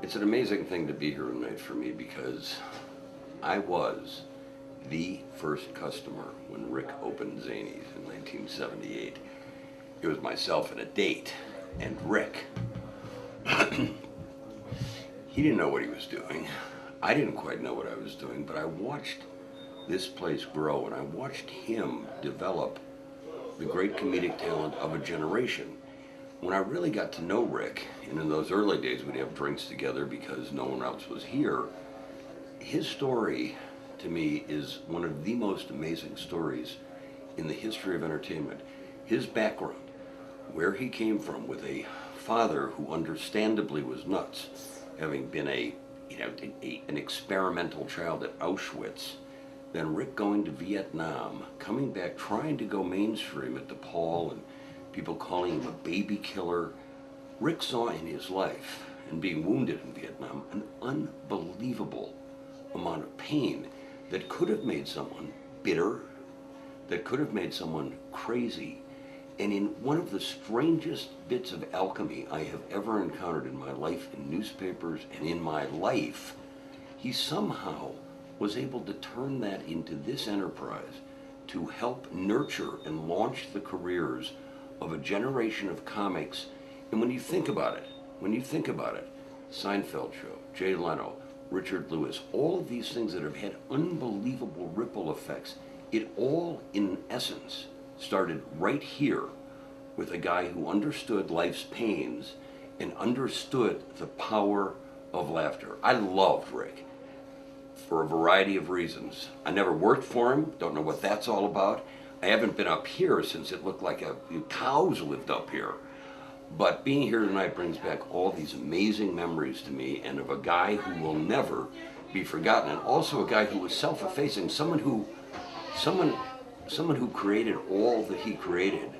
It's an amazing thing to be here tonight for me because I was the first customer when Rick opened Zanies in 1978. It was myself and a date, and Rick, he didn't know what he was doing. I didn't quite know what I was doing, but I watched this place grow, and I watched him develop the great comedic talent of a generation. When I really got to know Rick, and in those early days we'd have drinks together because no one else was here, his story to me is one of the most amazing stories in the history of entertainment. His background, where he came from with a father who understandably was nuts, having been an experimental child at Auschwitz, then Rick going to Vietnam, coming back, trying to go mainstream at DePaul, and people calling him a baby killer. Rick saw in his life, and being wounded in Vietnam, an unbelievable amount of pain that could have made someone bitter, that could have made someone crazy. And in one of the strangest bits of alchemy I have ever encountered in my life, in newspapers and in my life, he somehow was able to turn that into this enterprise to help nurture and launch the careers of a generation of comics. And when you think about it, Seinfeld show, Jay Leno, Richard Lewis, all of these things that have had unbelievable ripple effects, it all in essence started right here with a guy who understood life's pains and understood the power of laughter. I loved Rick for a variety of reasons. I never worked for him, don't know what that's all about. I haven't been up here since it looked like cows lived up here. But being here tonight brings back all these amazing memories to me, and of a guy who will never be forgotten, and also a guy who was self-effacing, someone who created all that he created.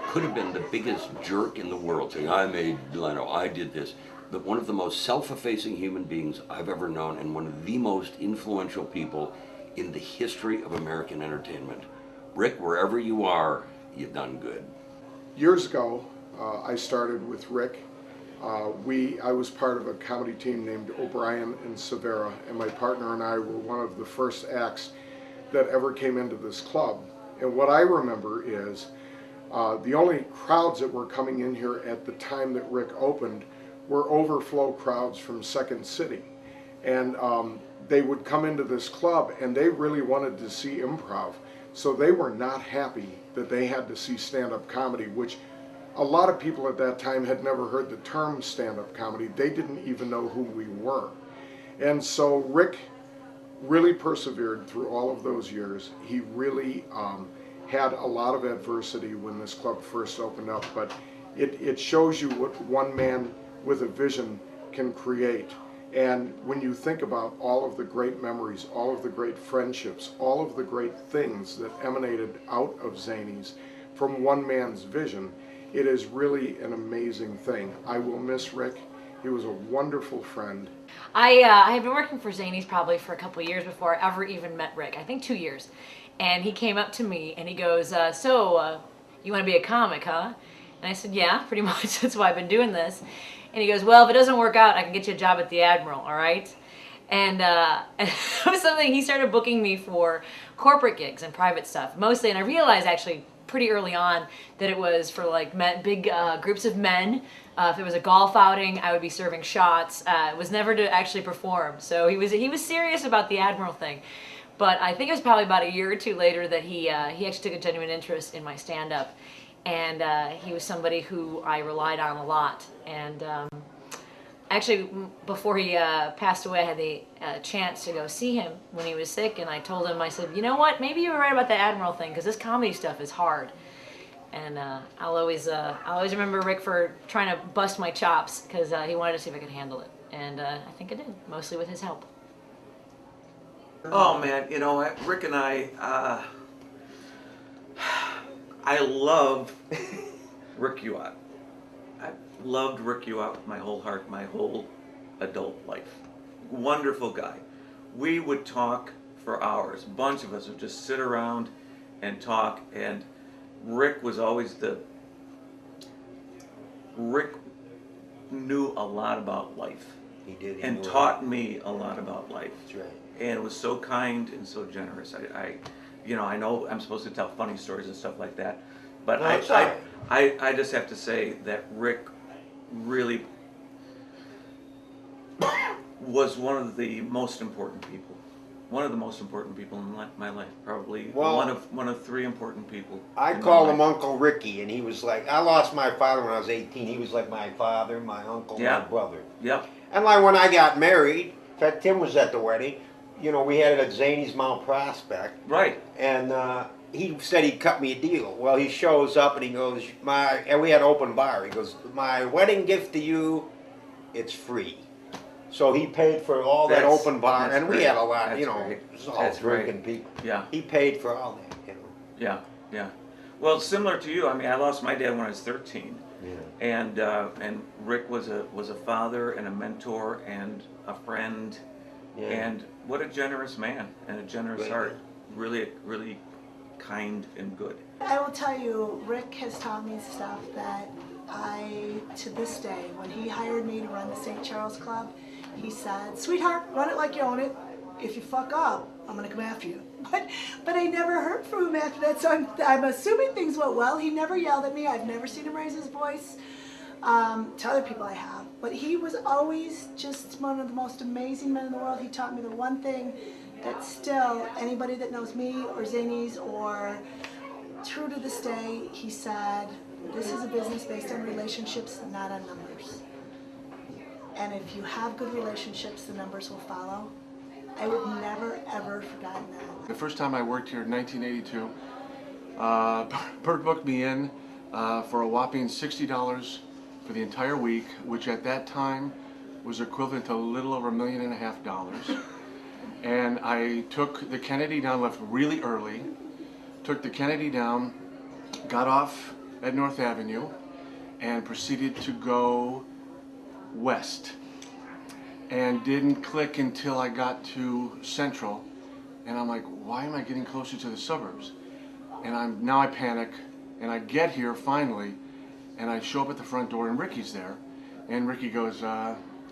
Could have been the biggest jerk in the world, saying, I made Leno, I did this. But one of the most self-effacing human beings I've ever known, and one of the most influential people in the history of American entertainment. Rick, wherever you are, you've done good. Years ago, I started with Rick. I was part of a comedy team named O'Brien and Severa, and my partner and I were one of the first acts that ever came into this club. And what I remember is the only crowds that were coming in here at the time that Rick opened were overflow crowds from Second City. And they would come into this club and they really wanted to see improv. So they were not happy that they had to see stand-up comedy, which a lot of people at that time had never heard the term stand-up comedy. They didn't even know who we were. And so Rick really persevered through all of those years. He really had a lot of adversity when this club first opened up, but it shows you what one man with a vision can create. And when you think about all of the great memories, all of the great friendships, all of the great things that emanated out of Zanies from one man's vision, it is really an amazing thing. I will miss Rick. He was a wonderful friend. I had been working for Zanies probably for a couple of years before I ever even met Rick. I think 2 years. And he came up to me and he goes, so you want to be a comic, huh? And I said, yeah, pretty much. That's why I've been doing this. And he goes, well, if it doesn't work out, I can get you a job at the Admiral, all right? And it was something, he started booking me for corporate gigs and private stuff, mostly. And I realized actually pretty early on that it was for like big groups of men. If it was a golf outing, I would be serving shots. It was never to actually perform. So he was serious about the Admiral thing. But I think it was probably about a year or two later that he actually took a genuine interest in my stand-up. And he was somebody who I relied on a lot. And actually, before he passed away, I had the chance to go see him when he was sick. And I told him, I said, you know what, maybe you were right about the Admiral thing, because this comedy stuff is hard. And I'll always remember Rick for trying to bust my chops, because he wanted to see if I could handle it. And I think I did, mostly with his help. Oh man, you know, Rick and I love Rick Uchwat. I loved Rick Uchwat with my whole heart, my whole adult life. Wonderful guy. We would talk for hours. A bunch of us would just sit around and talk, and Rick was always Rick knew a lot about life. He did. and taught me a lot about life. That's right. And was so kind and so generous. I know I'm supposed to tell funny stories and stuff like that, but No, it's all right. I just have to say that Rick really was one of the most important people. One of the most important people in my life, probably Well, one of three important people. I in my called him life. Uncle Ricky, and he was like, I lost my father when I was 18. He was like my father, my uncle, Yeah. my brother. Yep. And like when I got married, in fact, Tim was at the wedding. You know, we had it at Zanies Mount Prospect, Right. and he said he'd cut me a deal. Well, he shows up and he goes, and we had an open bar. He goes, my wedding gift to you, it's free. So he paid for all that That's- open bar, that's and we great. had a lot, That's you know, great. it was all That's drinking great. people. Yeah. He paid for all that, you know. Yeah. Yeah. Well, similar to you. I mean, I lost my dad when I was 13. Yeah. And Rick was a father and a mentor and a friend, Yeah. and what a generous man and a generous Great heart. man. Really kind and good. I will tell you, Rick has taught me stuff that to this day, when he hired me to run the St. Charles Club, he said, sweetheart, run it like you own it. If you fuck up, I'm gonna come after you. But I never heard from him after that, so I'm assuming things went well. He never yelled at me. I've never seen him raise his voice. To other people I have. But he was always just one of the most amazing men in the world. He taught me the one thing that still, anybody that knows me or Zanies or true to this day, he said, this is a business based on relationships, not on numbers. And if you have good relationships, the numbers will follow. I would never, ever forgotten that. The first time I worked here in 1982, Bert booked me in for a whopping $60 for the entire week, which at that time was equivalent to a little over $1.5 million. And I took the Kennedy down, left really early, took the Kennedy down, got off at North Avenue, and proceeded to go west. And didn't click until I got to Central, and I'm like, why am I getting closer to the suburbs? And now I panic, and I get here finally, and I show up at the front door, and Ricky's there, and Ricky goes,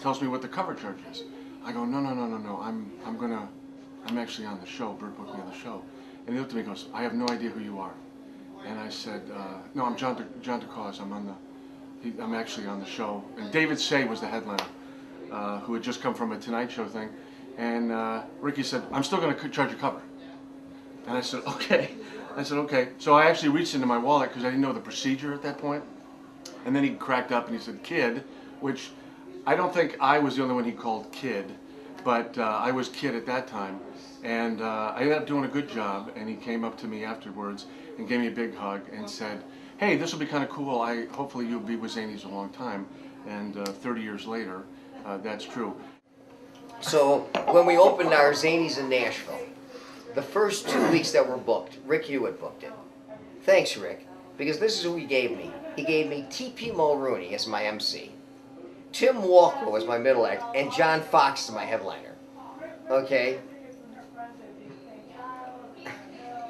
tells me what the cover charge is. I go, no, I'm actually on the show. Bert booked me on the show, and he looked at me and goes, I have no idea who you are. And I said, no, I'm John DeCause. I'm actually on the show. And David Say was the headliner. Who had just come from a Tonight Show thing, and Ricky said, I'm still going to charge you cover. And I said, okay. So I actually reached into my wallet because I didn't know the procedure at that point. And then he cracked up and he said, kid, which I don't think I was the only one he called kid, but I was kid at that time. And I ended up doing a good job, and he came up to me afterwards and gave me a big hug and said, hey, this will be kind of cool. Hopefully you'll be with Zanies a long time. And 30 years later, that's true. So when we opened our Zanies in Nashville, the first 2 weeks that were booked, Rick Uchwat booked it. Thanks, Rick, because this is who he gave me. He gave me T.P. Mulrooney as my MC, Tim Walker as my middle act, and John Fox as my headliner. Okay?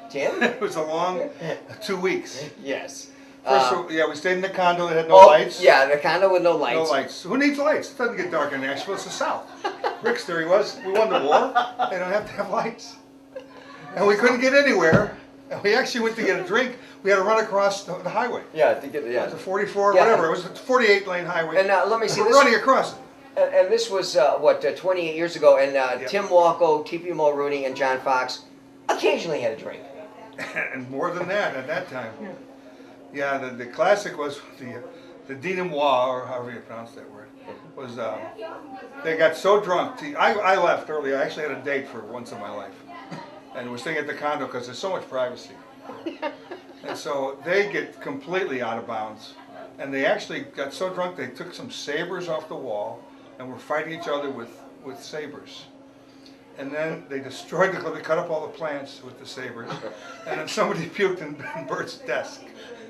Tim? It was a long 2 weeks. Yes. First, yeah, we stayed in the condo that had no Oh, lights. yeah, the condo with no lights. No lights. Who needs lights? It doesn't get dark in Nashville. It's the South. Rick's theory was, we won the war. They don't have to have lights. And we couldn't get anywhere. And we actually went to get a drink. We had to run across the highway. Yeah, to get It yeah. was a 44, Yeah. whatever. It was a 48-lane highway. And let me see We're this. running across it. And this was, 28 years ago, and Tim Walko, T.P. Mulrooney, and John Fox occasionally had a drink. And more than that at that time. Yeah, the classic was the denouement, or however you pronounce that word, was they got so drunk. I left early. I actually had a date for once in my life. And we're staying at the condo because there's so much privacy. And so they get completely out of bounds. And they actually got so drunk they took some sabers off the wall and were fighting each other with sabers. And then they destroyed the club. They cut up all the plants with the sabers. And then somebody puked in Bert's desk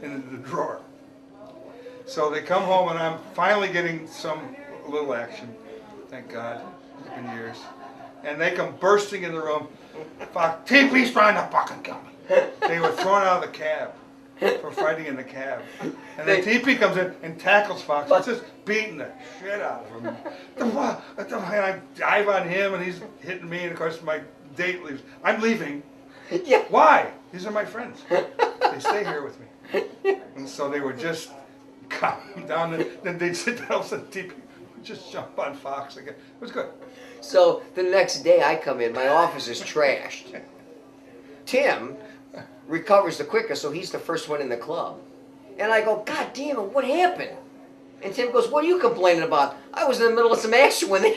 in the drawer. So they come home and I'm finally getting some little action. Thank God. It's been years. And they come bursting in the room. Fuck, TP's trying to fucking kill me. They were thrown out of the cab. for fighting in the cab. And then TP comes in and tackles Fox. He's just beating the shit out of him. And I dive on him, and he's hitting me. And of course, my date leaves. I'm leaving. Yeah. Why? These are my friends. They stay here with me. And so they would just calm down, and then they'd sit down, and TP would just jump on Fox again. It was good. So the next day I come in, my office is trashed. Tim recovers the quickest, so he's the first one in the club. And I go, God damn it, what happened? And Tim goes, what are you complaining about? I was in the middle of some action when they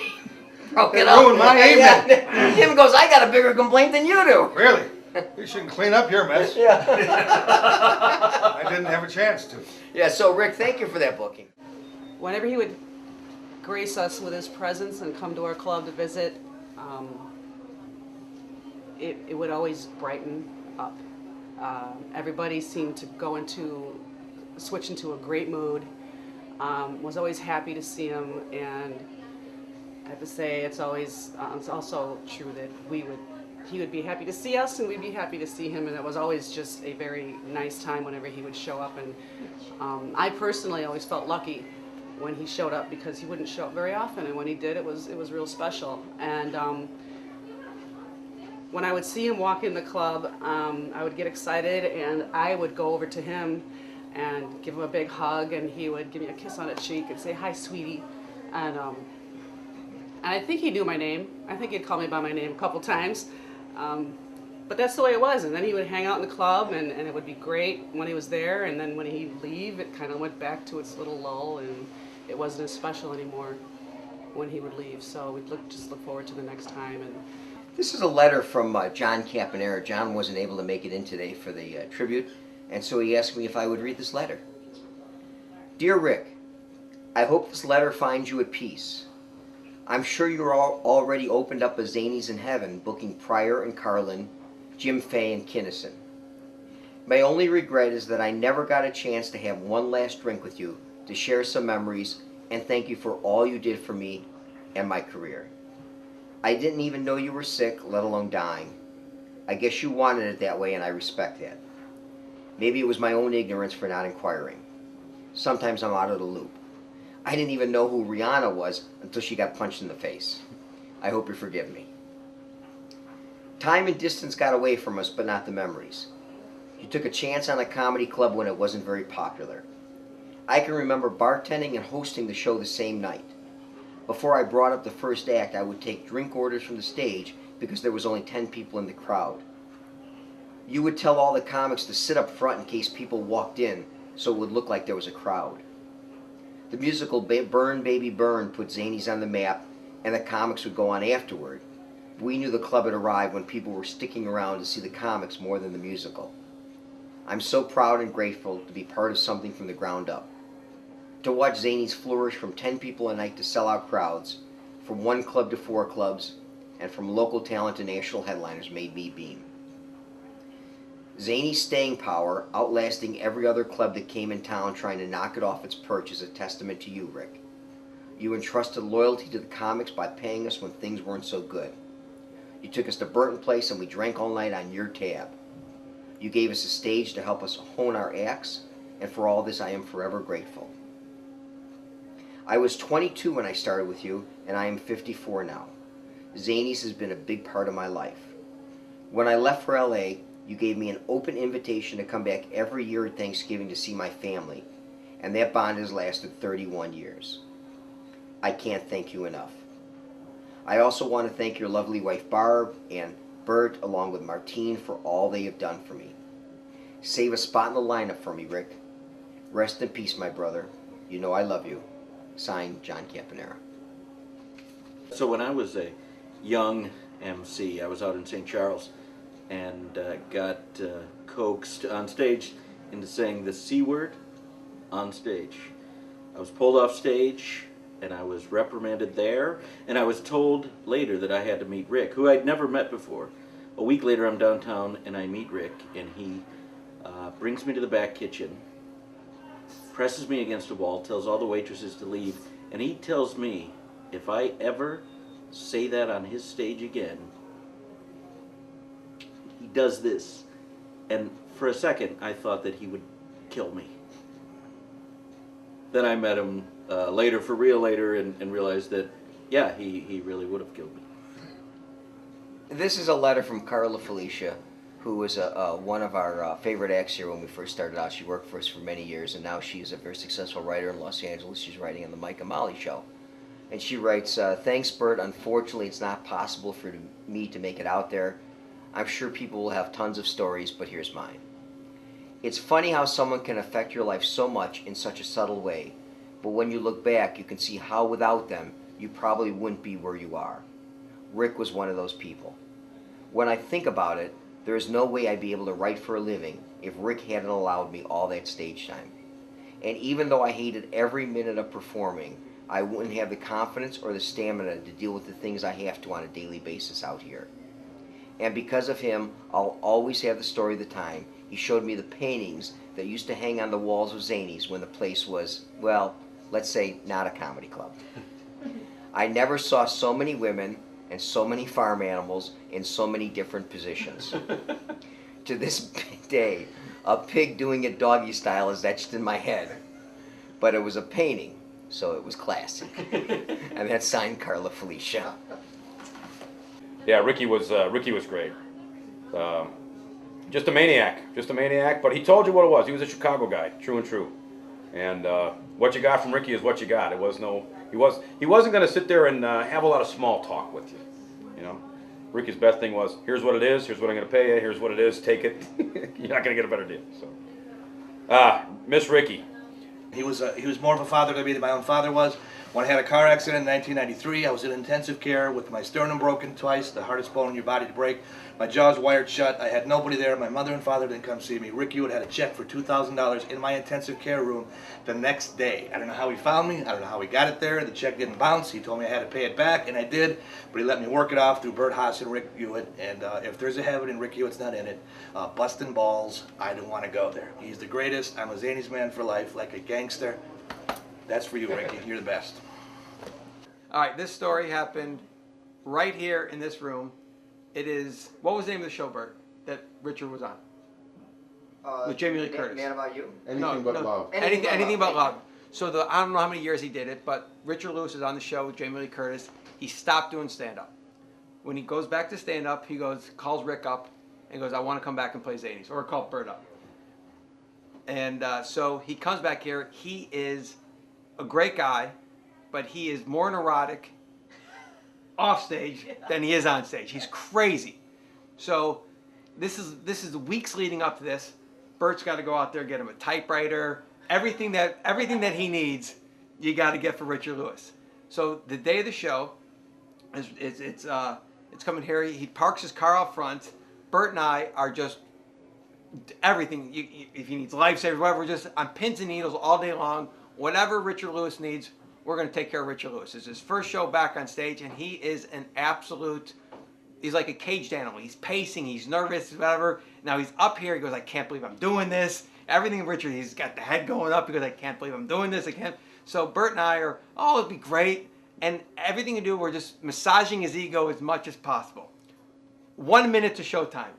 broke it up. Ruined my evening. Tim goes, I got a bigger complaint than you do. Really? You shouldn't clean up your mess. Yeah. I didn't have a chance to. Yeah, so Rick, thank you for that booking. Whenever he would grace us with his presence and come to our club to visit, it would always brighten up. Everybody seemed to switch into a great mood. Was always happy to see him, and I have to say it's also true that he would be happy to see us, and we'd be happy to see him, and it was always just a very nice time whenever he would show up. And I personally always felt lucky when he showed up, because he wouldn't show up very often, and when he did, it was real special. And when I would see him walk in the club, I would get excited, and I would go over to him and give him a big hug, and he would give me a kiss on the cheek and say, "Hi, sweetie." And I think he knew my name. I think he'd call me by my name a couple times. But that's the way it was. And then he would hang out in the club, and it would be great when he was there. And then when he'd leave, it kind of went back to its little lull, and it wasn't as special anymore when he would leave. So we'd just look forward to the next time. And This is a letter from John Cavanagh. John wasn't able to make it in today for the tribute, and so he asked me if I would read this letter. Dear Rick, I hope this letter finds you at peace. I'm sure you're already opened up a Zanies in heaven, booking Pryor and Carlin, Jim Fay and Kinnison. My only regret is that I never got a chance to have one last drink with you, to share some memories, and thank you for all you did for me and my career. I didn't even know you were sick, let alone dying. I guess you wanted it that way, and I respect that. Maybe it was my own ignorance for not inquiring. Sometimes I'm out of the loop. I didn't even know who Rihanna was until she got punched in the face. I hope you forgive me. Time and distance got away from us, but not the memories. You took a chance on a comedy club when it wasn't very popular. I can remember bartending and hosting the show the same night. Before I brought up the first act, I would take drink orders from the stage because there was only 10 people in the crowd. You would tell all the comics to sit up front in case people walked in, so it would look like there was a crowd. The musical Burn Baby Burn put Zanies on the map, and the comics would go on afterward. We knew the club had arrived when people were sticking around to see the comics more than the musical. I'm so proud and grateful to be part of something from the ground up. To watch Zanies flourish from 10 people a night to sell-out crowds, from one club to 4 clubs, and from local talent to national headliners made me beam. Zanies' staying power, outlasting every other club that came in town trying to knock it off its perch, is a testament to you, Rick. You entrusted loyalty to the comics by paying us when things weren't so good. You took us to Burton Place and we drank all night on your tab. You gave us a stage to help us hone our acts, and for all this I am forever grateful. I was 22 when I started with you, and I am 54 now. Zanies has been a big part of my life. When I left for LA, you gave me an open invitation to come back every year at Thanksgiving to see my family, and that bond has lasted 31 years. I can't thank you enough. I also want to thank your lovely wife Barb and Bert, along with Martine, for all they have done for me. Save a spot in the lineup for me, Rick. Rest in peace, my brother. You know I love you. Signed, John Cavanagh. So when I was a young MC, I was out in St. Charles and got coaxed on stage into saying the C word on stage. I was pulled off stage and I was reprimanded there, and I was told later that I had to meet Rick, who I'd never met before. A week later I'm downtown and I meet Rick, and he brings me to the back kitchen, presses me against a wall, tells all the waitresses to leave, and he tells me if I ever say that on his stage again, he does this. And for a second, I thought that he would kill me. Then I met him later, for real later, and realized that, yeah, he really would have killed me. This is a letter from Carla Felicia, who was one of our favorite acts here when we first started out. She worked for us for many years, and now she's a very successful writer in Los Angeles. She's writing on the Mike and Molly show. And she writes, thanks, Bert. Unfortunately, it's not possible for me to make it out there. I'm sure people will have tons of stories, but here's mine. It's funny how someone can affect your life so much in such a subtle way, but when you look back, you can see how without them, you probably wouldn't be where you are. Rick was one of those people. When I think about it, there is no way I'd be able to write for a living if Rick hadn't allowed me all that stage time. And even though I hated every minute of performing, I wouldn't have the confidence or the stamina to deal with the things I have to on a daily basis out here. And because of him, I'll always have the story of the time he showed me the paintings that used to hang on the walls of Zanies when the place was, well, let's say not a comedy club. I never saw so many women and so many farm animals in so many different positions. To this day, a pig doing it doggy style is etched in my head. But it was a painting, so it was classic. And that's signed Carla Felicia. Yeah, Ricky was great. Just a maniac, but he told you what it was. He was a Chicago guy, true and true. And what you got from Ricky is what you got. He wasn't going to sit there and have a lot of small talk with you. You know, Ricky's best thing was, here's what it is, here's what I'm going to pay you, here's what it is, take it. You're not going to get a better deal. So, Miss Ricky. He was more of a father to me than my own father was. When I had a car accident in 1993, I was in intensive care with my sternum broken twice, the hardest bone in your body to break. My jaw's wired shut. I had nobody there. My mother and father didn't come see me. Rick Uchwat had a check for $2,000 in my intensive care room the next day. I don't know how he found me. I don't know how he got it there. The check didn't bounce. He told me I had to pay it back, and I did. But he let me work it off through Bert Haas and Rick Uchwat. And if there's a heaven and Rick Uchwat's not in it, busting balls, I don't want to go there. He's the greatest. I'm a Zanies man for life, like a gangster. That's for you, Ricky. You're the best. All right, this story happened right here in this room. It is, what was the name of the show, Bert, that Richard was on? With Jamie Lee Curtis. Man About You? Anything But Love. Anything But Love. So I don't know how many years he did it, but Richard Lewis is on the show with Jamie Lee Curtis. He stopped doing stand-up. When he goes back to stand-up, he calls Rick up and goes, I want to come back and play Zanies, or call Bert up. And so he comes back here. He is a great guy, but he is more neurotic off stage than he is on stage. He's crazy. So this is the weeks leading up to this. Bert's got to go out there, get him a typewriter, everything that he needs, you got to get for Richard Lewis. So the day of the show, it's coming here. He parks his car out front. Bert and I are just everything. If he needs lifesavers, whatever, we're just on pins and needles all day long. Whatever Richard Lewis needs, we're going to take care of Richard Lewis. It's his first show back on stage, and he is an absolute, he's like a caged animal. He's pacing, he's nervous, whatever. Now he's up here, he goes, I can't believe I'm doing this. Everything Richard, he's got the head going up because I can't believe I'm doing this. I can't. So Bert and I are, oh, it'd be great. And everything we do, we're just massaging his ego as much as possible. 1 minute to showtime.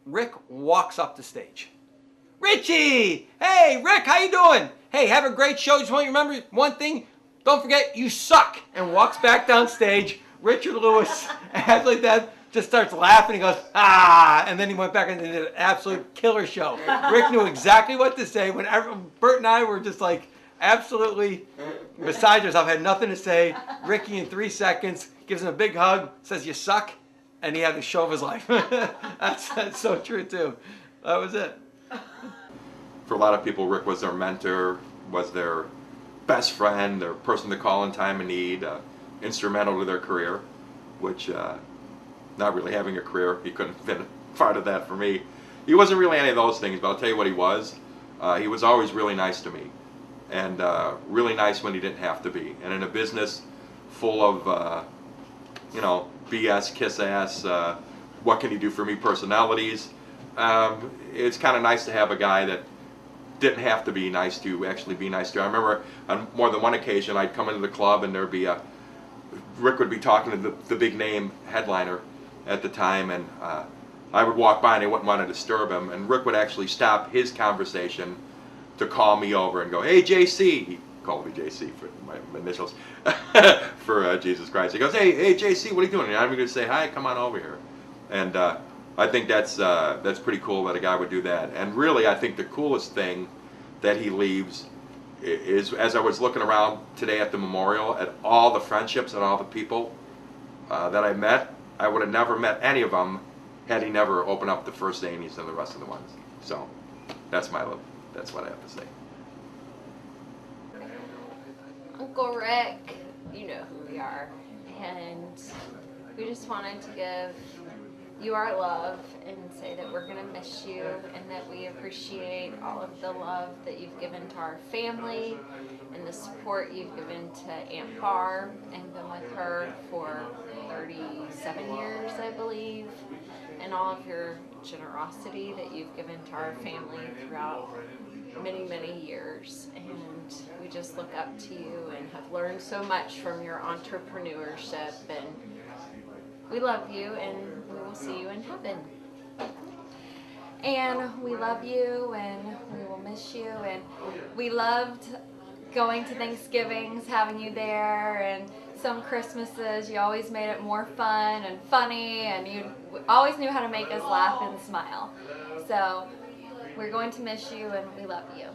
Rick walks up the stage. Richie! Hey, Rick, how you doing? Hey, have a great show. Just want you to remember one thing. Don't forget, you suck. And walks back down stage. Richard Lewis, as like that, just starts laughing. He goes, ah. And then he went back and did an absolute killer show. Rick knew exactly what to say. Bert and I were just like absolutely beside ourselves, had nothing to say. Ricky, in 3 seconds, gives him a big hug, says, you suck. And he had the show of his life. That's so true, too. That was it. For a lot of people, Rick was their mentor, was their best friend, their person to call in time of need, instrumental to their career, which, not really having a career, he couldn't have been part of that for me. He wasn't really any of those things, but I'll tell you what he was. He was always really nice to me, and really nice when he didn't have to be. And in a business full of, you know, BS, kiss ass, what can you do for me personalities, it's kind of nice to have a guy that didn't have to be nice to actually be nice to. I remember on more than one occasion I'd come into the club and there'd be Rick would be talking to the big name headliner at the time, and I would walk by and I wouldn't want to disturb him, and Rick would actually stop his conversation to call me over and go, "Hey, JC," he called me JC for my initials, for Jesus Christ. He goes, hey, JC, what are you doing? And I'm going to say, hi, come on over here. And I think that's pretty cool that a guy would do that. And really, I think the coolest thing that he leaves is, as I was looking around today at the memorial, at all the friendships and all the people that I met, I would have never met any of them had he never opened up the first Zanies and the rest of the ones. So that's what I have to say. Uncle Rick, you know who we are, and we just wanted to give you our love and say that we're going to miss you and that we appreciate all of the love that you've given to our family and the support you've given to Aunt Barb and been with her for 37 years, I believe, and all of your generosity that you've given to our family throughout many, many years. And we just look up to you and have learned so much from your entrepreneurship, and we love you and we will see you in heaven. And we love you and we will miss you, and we loved going to Thanksgivings, having you there, and some Christmases you always made it more fun and funny, and you always knew how to make us laugh and smile. So we're going to miss you and we love you.